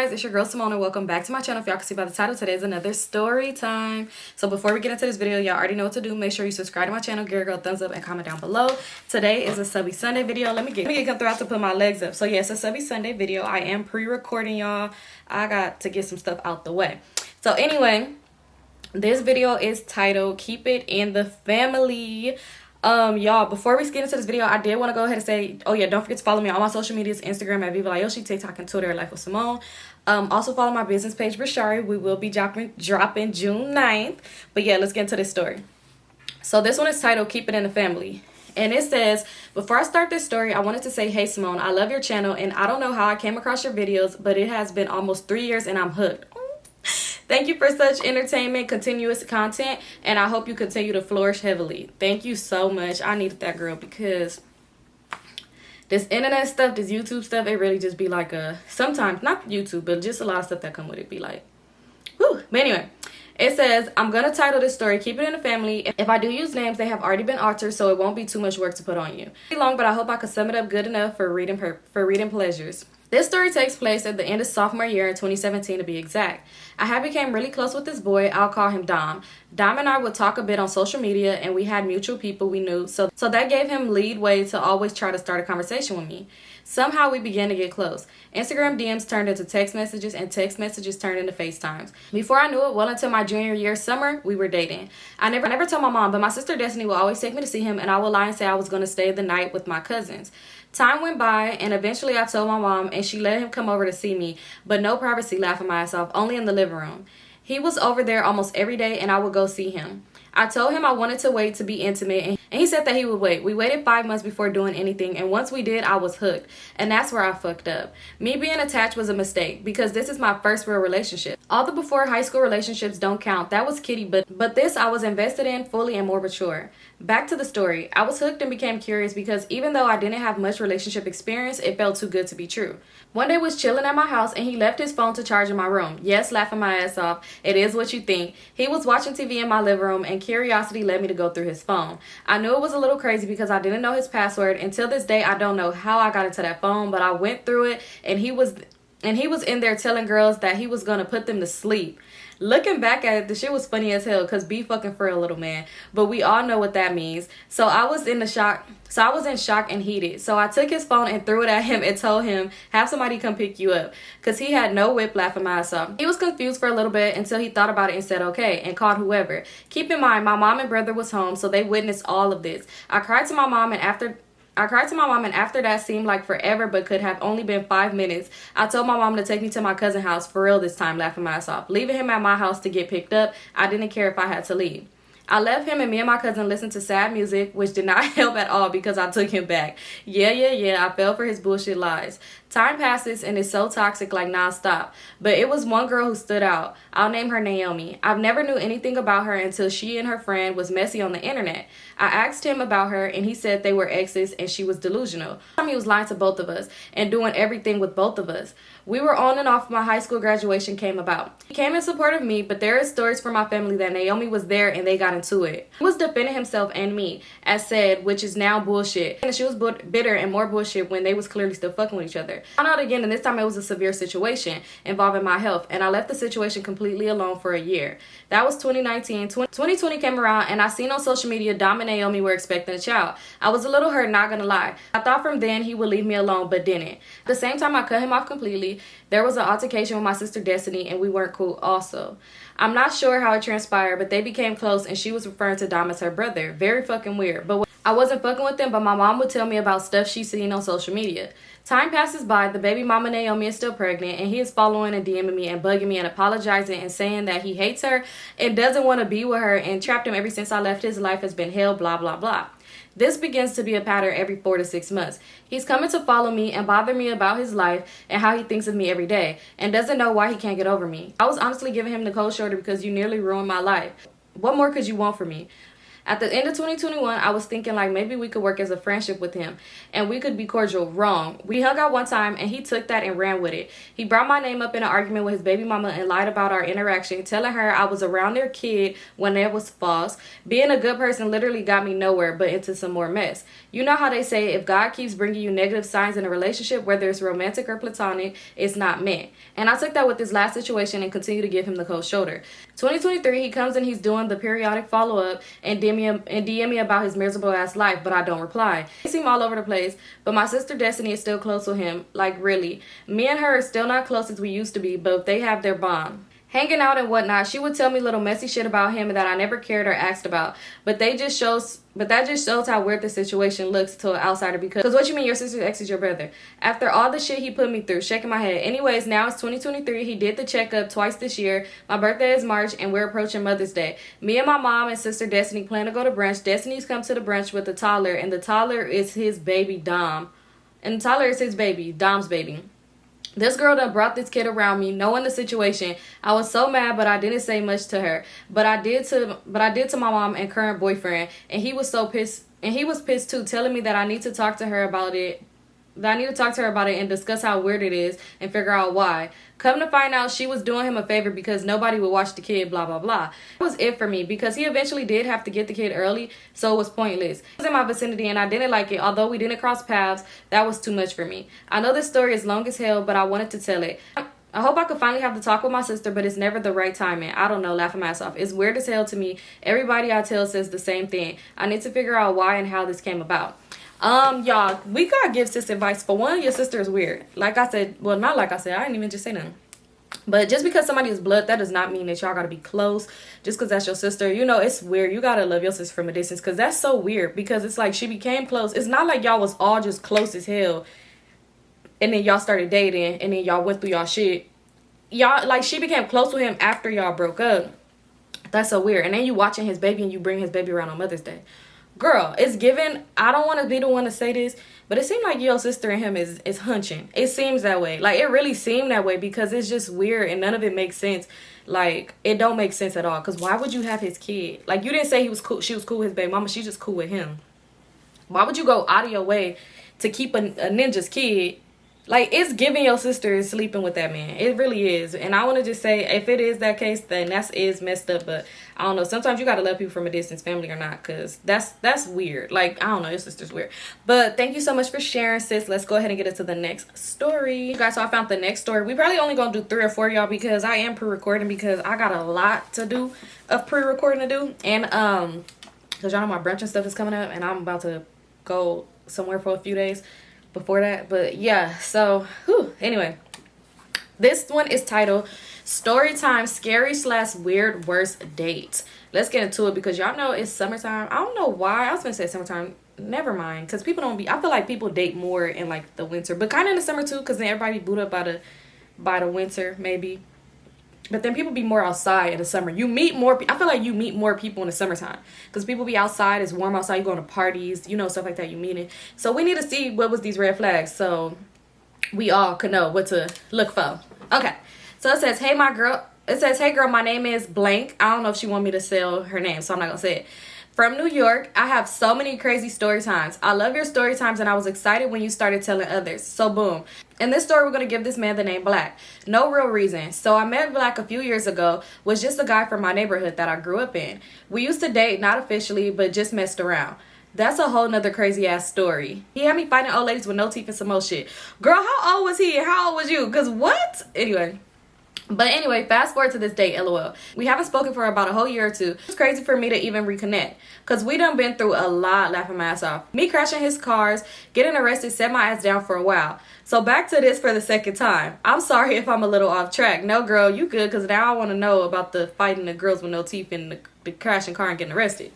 guys, it's your girl Symone and welcome back to my channel. If y'all can see by the title, today is another story time. So before we get into this video, y'all already know what to do. Make sure you subscribe to my channel, give a girl a thumbs up, and comment down below. Today is a Subbie Sunday video. Let me get come through to put my legs up. So yeah, it's a Subbie Sunday video. I am pre-recording, y'all. I got to get some stuff out the way. So anyway, this video is titled Keep It in the Family. Y'all, before we get into this video, I did want to go ahead and say, oh yeah, don't forget to follow me on all my social medias: Instagram at Vivalayoshii, TikTok and Twitter at LifeWithSymone. Also follow my business page, Rashari. We will be dropping June 9th. But yeah, let's get into this story. So this one is titled Keep It in the Family. And it says, before I start this story, I wanted to say, hey Symone, I love your channel and I don't know how I came across your videos, but it has been almost 3 years and I'm hooked. Thank you for such entertainment, continuous content, and I hope you continue to flourish heavily. Thank you so much. I needed that, girl, because this internet stuff, this YouTube stuff, it really just be like sometimes, not YouTube, but just a lot of stuff that come with it be like, whew. But anyway, it says, I'm going to title this story, Keep It in the Family. If I do use names, they have already been altered, so it won't be too much work to put on you. It's long, but I hope I could sum it up good enough for reading pleasures. This story takes place at the end of sophomore year in 2017 to be exact. I had become really close with this boy. I'll call him Dom. Dom and I would talk a bit on social media and we had mutual people we knew, so that gave him leadway to always try to start a conversation with me. Somehow we began to get close. Instagram DMs turned into text messages and text messages turned into FaceTimes. Before I knew it, well into my junior year summer, we were dating. I never told my mom, but my sister Destiny would always take me to see him and I would lie and say I was going to stay the night with my cousins. Time went by and eventually I told my mom and she let him come over to see me, but no privacy, laughing my ass off, only in the living room. He was over there almost every day and I would go see him. I told him I wanted to wait to be intimate and he said that he would wait. We waited 5 months before doing anything and once we did, I was hooked. And that's where I fucked up. Me being attached was a mistake because this is my first real relationship. All the before high school relationships don't count. That was kiddie, but this I was invested in fully and more mature. Back to the story. I was hooked and became curious because even though I didn't have much relationship experience, it felt too good to be true. One day I was chilling at my house and he left his phone to charge in my room. Yes, laughing my ass off. It is what you think. He was watching TV in my living room and curiosity led me to go through his phone. I knew it was a little crazy because I didn't know his password. Until this day, I don't know how I got into that phone, but I went through it and he was in there telling girls that he was going to put them to sleep. Looking back at it, the shit was funny as hell because be fucking for a little man. But we all know what that means. So I was in shock and heated. So I took his phone and threw it at him and told him, have somebody come pick you up. Because he had no whip, laughing my ass off. He was confused for a little bit until he thought about it and said okay and called whoever. Keep in mind, my mom and brother was home, so they witnessed all of this. I cried to my mom and after that seemed like forever but could have only been 5 minutes. I told my mom to take me to my cousin's house, for real this time, laughing my ass off. Leaving him at my house to get picked up, I didn't care if I had to leave. I left him and me and my cousin listened to sad music, which did not help at all because I took him back. Yeah, I fell for his bullshit lies. Time passes and it's so toxic, like nonstop. But it was one girl who stood out. I'll name her Naomi. I've never knew anything about her until she and her friend was messy on the internet. I asked him about her and he said they were exes and she was delusional. He was lying to both of us and doing everything with both of us. We were on and off when my high school graduation came about. He came in support of me, but there are stories from my family that Naomi was there and they got into it. He was defending himself and me, as said, which is now bullshit. And she was bitter and more bullshit when they was clearly still fucking with each other. I found out again, and this time it was a severe situation involving my health, and I left the situation completely alone for a year. That was 2019. 2020 came around and I seen on social media Dom and Naomi were expecting a child. I was a little hurt, not gonna lie. I thought from then he would leave me alone, but didn't. At the same time I cut him off completely. There was an altercation with my sister Destiny and we weren't cool also. I'm not sure how it transpired, but they became close and she was referring to Dom as her brother. Very fucking weird. But I wasn't fucking with them, but my mom would tell me about stuff she's seen on social media. Time passes by, the baby mama Naomi is still pregnant and he is following and DMing me and bugging me and apologizing and saying that he hates her and doesn't want to be with her and trapped him ever since I left. His life has been hell, blah, blah, blah. This begins to be a pattern every 4 to 6 months. He's coming to follow me and bother me about his life and how he thinks of me every day and doesn't know why he can't get over me. I was honestly giving him the cold shoulder because you nearly ruined my life. What more could you want from me? At the end of 2021, I was thinking like maybe we could work as a friendship with him and we could be cordial. Wrong. We hung out one time and he took that and ran with it. He brought my name up in an argument with his baby mama and lied about our interaction, telling her I was around their kid when that was false. Being a good person literally got me nowhere but into some more mess. You know how they say if God keeps bringing you negative signs in a relationship, whether it's romantic or platonic, it's not meant. And I took that with this last situation and continue to give him the cold shoulder. 2023, he comes and he's doing the periodic follow-up and DM me about his miserable ass life, but I don't reply. They seem all over the place, but my sister Destiny is still close with him. Like really. Me and her are still not close as we used to be, but they have their bond. Hanging out and whatnot, she would tell me little messy shit about him that I never cared or asked about. But that just shows how weird the situation looks to an outsider because what you mean your sister's ex is your brother? After all the shit he put me through, shaking my head. Anyways, now it's 2023. He did the checkup twice this year. My birthday is March and we're approaching Mother's Day. Me and my mom and sister Destiny plan to go to brunch. Destiny's come to the brunch with the toddler and the toddler is his baby Dom. And the toddler is his baby, Dom's baby. This girl done brought this kid around me, knowing the situation. I was so mad, but I didn't say much to her. But I did to my mom and current boyfriend, and he was so pissed. And he was pissed too, telling me that I need to talk to her about it. And discuss how weird it is and figure out why. Come to find out, she was doing him a favor because nobody would watch the kid, blah, blah, blah. That was it for me because he eventually did have to get the kid early, so it was pointless. He was in my vicinity and I didn't like it. Although we didn't cross paths, that was too much for me. I know this story is long as hell, but I wanted to tell it. I hope I could finally have the talk with my sister, but it's never the right timing. I don't know, laughing my ass off. It's weird as hell to me. Everybody I tell says the same thing. I need to figure out why and how this came about. Y'all, we gotta give sis advice. For one, your sister is weird. Like I said, well, not like I said, I didn't even just say nothing. But just because somebody is blood, that does not mean that y'all gotta be close. Just because that's your sister, you know, it's weird. You gotta love your sister from a distance because that's so weird. Because it's like she became close. It's not like y'all was all just close as hell and then y'all started dating and then y'all went through y'all shit. Y'all, like, she became close with him after y'all broke up. That's so weird. And then you watching his baby and you bring his baby around on Mother's Day. Girl, it's given. I don't want to be the one to say this, but it seemed like your sister and him is hunching. It seems that way. Like, it really seemed that way because it's just weird and none of it makes sense. Like, it don't make sense at all. Because why would you have his kid? Like, you didn't say he was cool. She was cool with his baby mama. She's just cool with him. Why would you go out of your way to keep a ninja's kid? Like, it's giving your sister is sleeping with that man. It really is. And I want to just say, if it is that case, then that is messed up. But I don't know. Sometimes you got to love people from a distance, family or not, because that's weird. Like, I don't know. Your sister's weird. But thank you so much for sharing, sis. Let's go ahead and get into the next story. You guys, so I found the next story. We probably only going to do 3 or 4, y'all, because I am pre-recording because I got a lot to do of pre-recording to do. And, because y'all know my brunch and stuff is coming up, and I'm about to go somewhere for a few days before that. But yeah, so anyway, this one is titled Storytime Scary / Weird Worst Date. Let's get into it because y'all know it's summertime. I don't know why I was gonna say summertime, never mind, because people don't be, I feel like people date more in like the winter, but kind of in the summer too, because then everybody boot up by the winter maybe. But then people be more outside in the summer. You meet more. I feel like you meet more people in the summertime because people be outside. It's warm outside. You going to parties, you know, stuff like that. You meeting. So we need to see what was these red flags so we all could know what to look for. Okay. So it says, hey, my girl. It says, hey, girl, my name is blank. I don't know if she want me to sell her name, so I'm not going to say it. From New York, I have so many crazy story times. I love your story times, and I was excited when you started telling others. So boom. In this story, we're going to give this man the name Black. No real reason. So I met Black a few years ago. Was just a guy from my neighborhood that I grew up in. We used to date, not officially, but just messed around. That's a whole nother crazy ass story. He had me fighting old ladies with no teeth and some more shit. Girl, how old was he and how old was you? Because what? Anyway, fast forward to this date, LOL. We haven't spoken for about a whole year or two. It's crazy for me to even reconnect because we done been through a lot, laughing my ass off. Me crashing his cars, getting arrested, set my ass down for a while. So back to this for the second time. I'm sorry if I'm a little off track. No, girl, you good, because now I want to know about the fighting the girls with no teeth and the crashing car and getting arrested.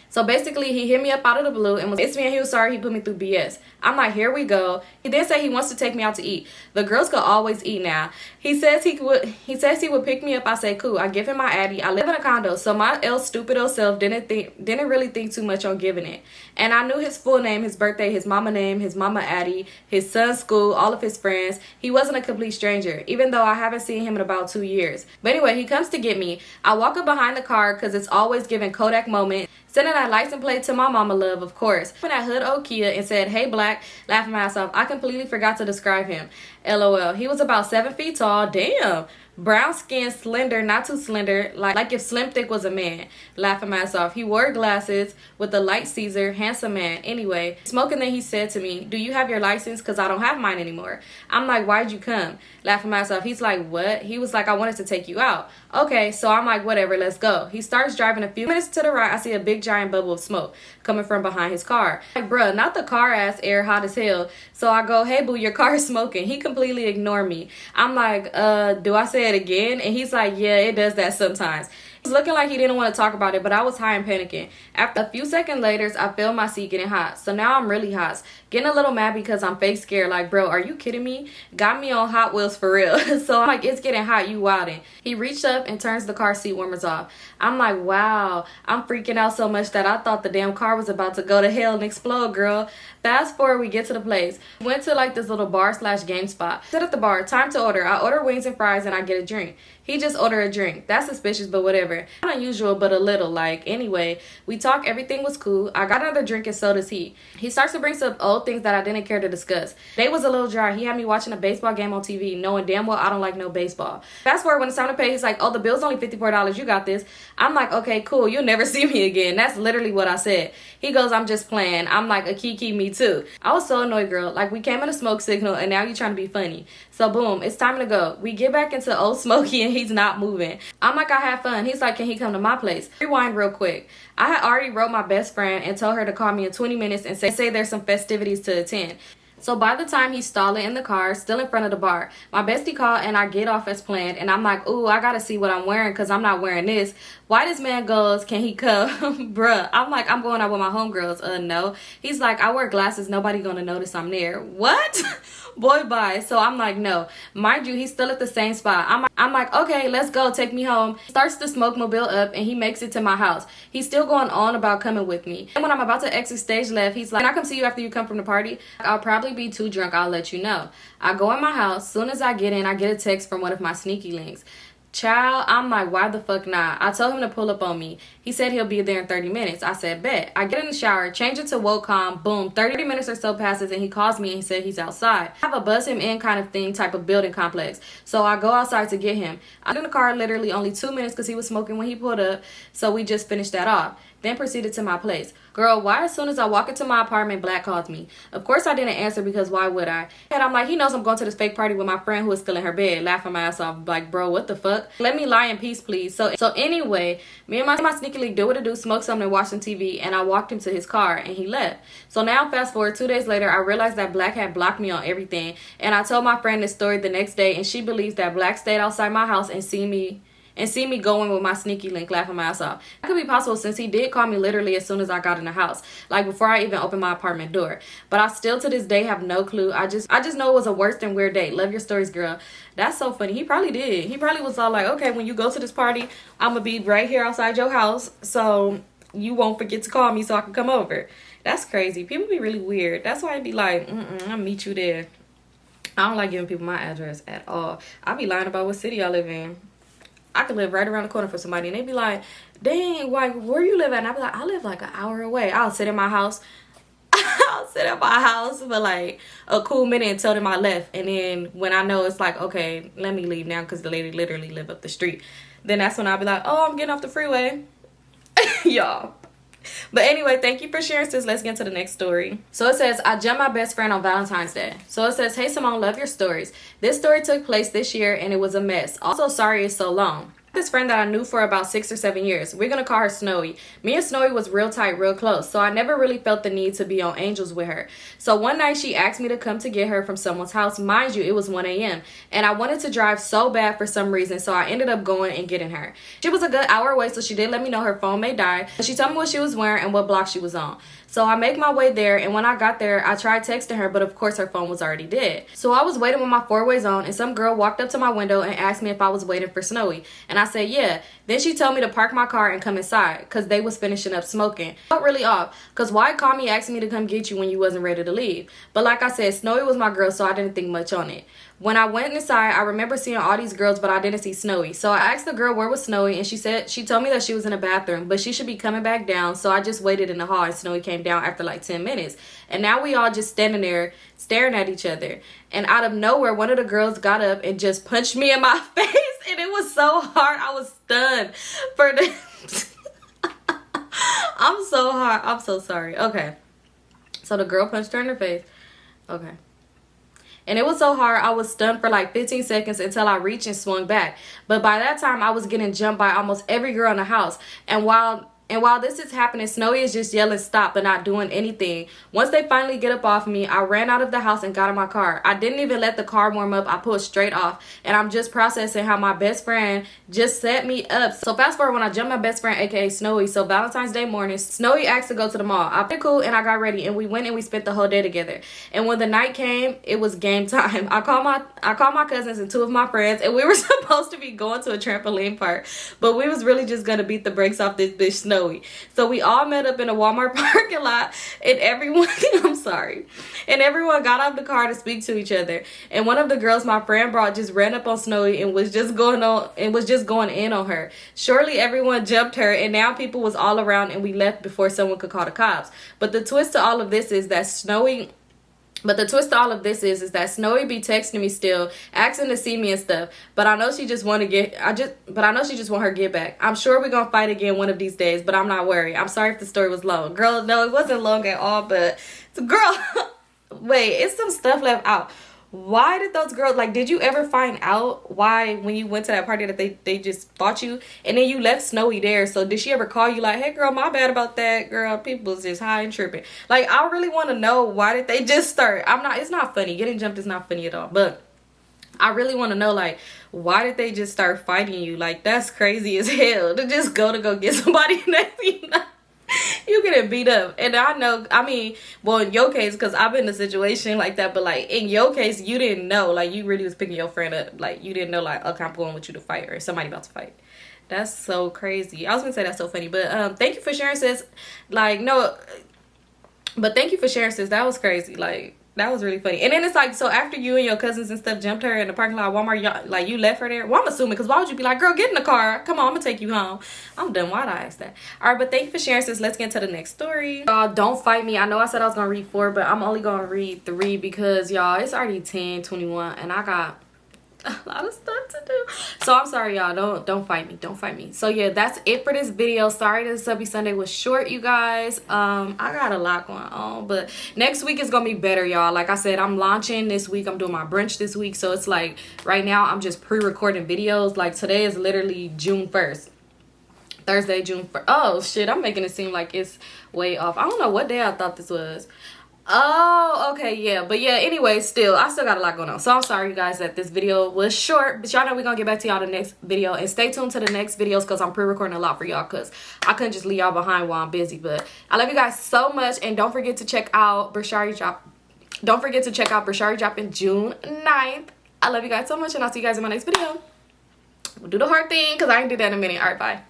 So basically, he hit me up out of the blue and it's me and he was sorry he put me through BS. I'm like, here we go. He then said he wants to take me out to eat. The girls could always eat now. He says he would pick me up. I say, cool. I give him my Addy. I live in a condo, so my stupid old self didn't really think too much on giving it. And I knew his full name, his birthday, his mama name, his mama Addy, his son's school, all of his friends. He wasn't a complete stranger, even though I haven't seen him in about 2 years. But anyway, he comes to get me. I walk up behind the car because it's always giving Kodak moment. Sending that license plate to my mama love, of course. When that hood old Kia and said, "Hey black," laughing my ass off. I completely forgot to describe him. LOL. He was about 7 feet tall. Damn. Brown skin, slender, not too slender, like if Slim Thick was a man. Laughing my ass off. He wore glasses with a light Caesar, handsome man. Anyway, smoking, then he said to me, "Do you have your license? Because I don't have mine anymore." I'm like, "Why'd you come?" Laughing my ass off. He's like, "What?" He was like, "I wanted to take you out." Okay, so I'm like, "Whatever, let's go." He starts driving. A few minutes to the right, I see a big giant bubble of smoke coming from behind his car. Like, bruh, not the car ass air, hot as hell. So I go, "Hey boo, your car is smoking." He completely ignored me. I'm like, do I say it again? And he's like, "Yeah, it does that sometimes." He's looking like he didn't want to talk about it, but I was high and panicking. After a few seconds later, I feel my seat getting hot. So now I'm really hot. Getting a little mad because I'm fake scared. Like, bro, are you kidding me? Got me on Hot Wheels for real. So I'm like, "It's getting hot, you wildin'." He reached up and turns the car seat warmers off. I'm like, wow, I'm freaking out so much that I thought the damn car was about to go to hell and explode, girl. Fast forward, we get to the place. We went to like this little bar / game spot. Sit at the bar, time to order. I order wings and fries and I get a drink. He just ordered a drink. That's suspicious, but whatever. Not unusual, but a little. Like, anyway, we talk, everything was cool. I got another drink and so does he. He starts to bring some old things that I didn't care to discuss. They was a little dry. He had me watching a baseball game on TV, knowing damn well I don't like no baseball. Fast forward, when it's time to pay, he's like, "Oh, the bill's only $54. You got this." I'm like, "Okay, cool. You'll never see me again." That's literally what I said. He goes, "I'm just playing." I'm like, "A kiki, me too." I was so annoyed, girl. Like, we came in a smoke signal and now you trying to be funny. So boom, it's time to go. We get back into old Smokey and he's not moving. I'm like, "I had fun." He's like, "Can he come to my place?" Rewind real quick. I had already wrote my best friend and told her to call me in 20 minutes and say there's some festivities to attend. So by the time he's stalling in the car, still in front of the bar, my bestie called and I get off as planned. And I'm like, "Ooh, I gotta see what I'm wearing because I'm not wearing this." Why this man goes, "Can he come?" Bruh, I'm like, "I'm going out with my homegirls." No. He's like, "I wear glasses. Nobody gonna notice I'm there." What? Boy, bye. So I'm like, no. Mind you, he's still at the same spot. I'm like, "Okay, let's go. Take me home." Starts the smoke mobile up and he makes it to my house. He's still going on about coming with me. And when I'm about to exit stage left, he's like, "Can I come see you after you come from the party?" "I'll probably be too drunk. I'll let you know." I go in my house. Soon as I get in, I get a text from one of my sneaky links. Child, I'm like, why the fuck not? I told him to pull up on me. He said he'll be there in 30 minutes. I said, bet. I get in the shower, change it to WOCOM, boom, 30 minutes or so passes and he calls me and he said he's outside. I have a buzz him in kind of thing, type of building complex. So I go outside to get him. I'm in the car literally only 2 minutes because he was smoking when he pulled up. So we just finished that off. Then proceeded to my place. Girl, why as soon as I walk into my apartment, Black calls me? Of course I didn't answer because why would I? And I'm like, he knows I'm going to this fake party with my friend who is still in her bed, laughing my ass off. Like, bro, what the fuck? Let me lie in peace, please. So anyway, me and my sneaky league do what it do, smoke something and watch some TV, and I walked him to his car and he left. So now fast forward 2 days later, I realized that Black had blocked me on everything. And I told my friend this story the next day and she believes that Black stayed outside my house and see me going with my sneaky link, laughing my ass off. That could be possible since he did call me literally as soon as I got in the house, like before I even opened my apartment door. But I still to this day have no clue. I just know it was a worse than weird date. Love your stories, girl. That's so funny. He probably did. He probably was all like, "Okay, when you go to this party, I'm gonna be right here outside your house, so you won't forget to call me so I can come over." That's crazy. People be really weird. That's why I'd be like, I'll meet you there. I don't like giving people my address at all. I be lying about what city I live in. I could live right around the corner for somebody and they'd be like, "Dang, like, where you live at?" And I'd be like, "I live like an hour away." I'll sit in my house. I'll sit in my house for like a cool minute and tell them I left. And then when I know it's like, okay, let me leave now because the lady literally live up the street, then that's when I'll be like, "Oh, I'm getting off the freeway." Y'all. But anyway, thank you for sharing, sis. Let's get into the next story. So it says, I jumped my best friend on Valentine's Day. So it says, "Hey Symone, love your stories. This story took place this year and it was a mess. Also, sorry it's so long. This friend that I knew for about 6 or 7 years. We're gonna call her Snowy. Me and Snowy was real tight, real close, so I never really felt the need to be on angels with her. So one night she asked me to come to get her from someone's house. Mind you, it was 1 a.m. and I wanted to drive so bad for some reason, so I ended up going and getting her. She was a good hour away, so she did let me know her phone may die. She told me what she was wearing and what block she was on. So I make my way there, and when I got there, I tried texting her, but of course her phone was already dead. So I was waiting with my 4-ways on, and some girl walked up to my window and asked me if I was waiting for Snowy. And I said, yeah. Then she told me to park my car and come inside because they was finishing up smoking. I felt really off because why call me asking me to come get you when you wasn't ready to leave? But like I said, Snowy was my girl, so I didn't think much on it. When I went inside, I remember seeing all these girls, but I didn't see Snowy. So I asked the girl where was Snowy, and she told me that she was in the bathroom, but she should be coming back down. So I just waited in the hall, and Snowy came down after like 10 minutes. And now we all just standing there staring at each other. And out of nowhere, one of the girls got up and just punched me in my face, and it was so hard. I was stunned for the... I'm so hard. I'm so sorry. Okay. So the girl punched her in her face. Okay. And it was so hard, I was stunned for like 15 seconds until I reached and swung back. But by that time, I was getting jumped by almost every girl in the house. And while this is happening, Snowy is just yelling stop but not doing anything. Once they finally get up off me, I ran out of the house and got in my car. I didn't even let the car warm up. I pulled straight off. And I'm just processing how my best friend just set me up. So fast forward when I jumped my best friend, aka Snowy. So Valentine's Day morning, Snowy asked to go to the mall. I played cool and I got ready and we went and we spent the whole day together. And when the night came, it was game time. I called my cousins and two of my friends, and we were supposed to be going to a trampoline park. But we was really just gonna beat the brakes off this bitch Snowy. So we all met up in a Walmart parking lot, and everyone and everyone got out of the car to speak to each other. And one of the girls my friend brought just ran up on Snowy and was just going in on her. Shortly everyone jumped her, and now people was all around, and we left before someone could call the cops. But the twist to all of this is that Snowy be texting me still, asking to see me and stuff. But I know she just want her get back. I'm sure we're gonna fight again one of these days, but I'm not worried. I'm sorry if the story was long. Girl, no, it wasn't long at all, but girl, wait, it's some stuff left out. Why did those girls, like, did you ever find out why when you went to that party that they just fought you and then you left Snowy there? So did she ever call you like, hey girl, my bad about that, girl, people's just high and tripping? Like, I really want to know, why did they just start? It's not funny, getting jumped is not funny at all, but I really want to know, like, why did they just start fighting you? Like, that's crazy as hell to just go get somebody next to you. You getting beat up. And I know, I mean, well, in your case, because I've been in a situation like that, but like in your case, you didn't know, like, you really was picking your friend up, like, you didn't know, like, okay, I'm going with you to fight, or somebody about to fight. That's so crazy. I was gonna say that's so funny, but thank you for sharing, sis. Like, no, but thank you for sharing, sis. That was crazy. Like, that was really funny. And then it's like, so after you and your cousins and stuff jumped her in the parking lot of Walmart, like, you left her there? Well, I'm assuming, because why would you be like, girl, get in the car. Come on, I'm going to take you home. I'm done. Why'd I ask that? All right, but thank you for sharing, sis. Let's get into the next story. Y'all, don't fight me. I know I said I was going to read 4, but I'm only going to read 3 because, y'all, it's already 10:21, and I got a lot of stuff to do. So I'm sorry, y'all. Don't fight me. Don't fight me. So yeah, that's it for this video. Sorry that Subbie Sunday was short, you guys. I got a lot going on, but next week is gonna be better, y'all. Like I said, I'm launching this week. I'm doing my brunch this week, so it's like right now I'm just pre-recording videos. Like today is literally June 1st. Thursday, June 1st. Oh shit, I'm making it seem like it's way off. I don't know what day I thought this was. Oh, okay, yeah. But yeah, anyway, I still got a lot going on. So I'm sorry, you guys, that this video was short. But y'all know we're going to get back to y'all the next video. And stay tuned to the next videos because I'm pre-recording a lot for y'all because I couldn't just leave y'all behind while I'm busy. But I love you guys so much. And don't forget to check out Brashari Drop. Don't forget to check out Brashari dropping June 9th. I love you guys so much. And I'll see you guys in my next video. We'll do the heart thing because I ain't do that in a minute. All right, bye.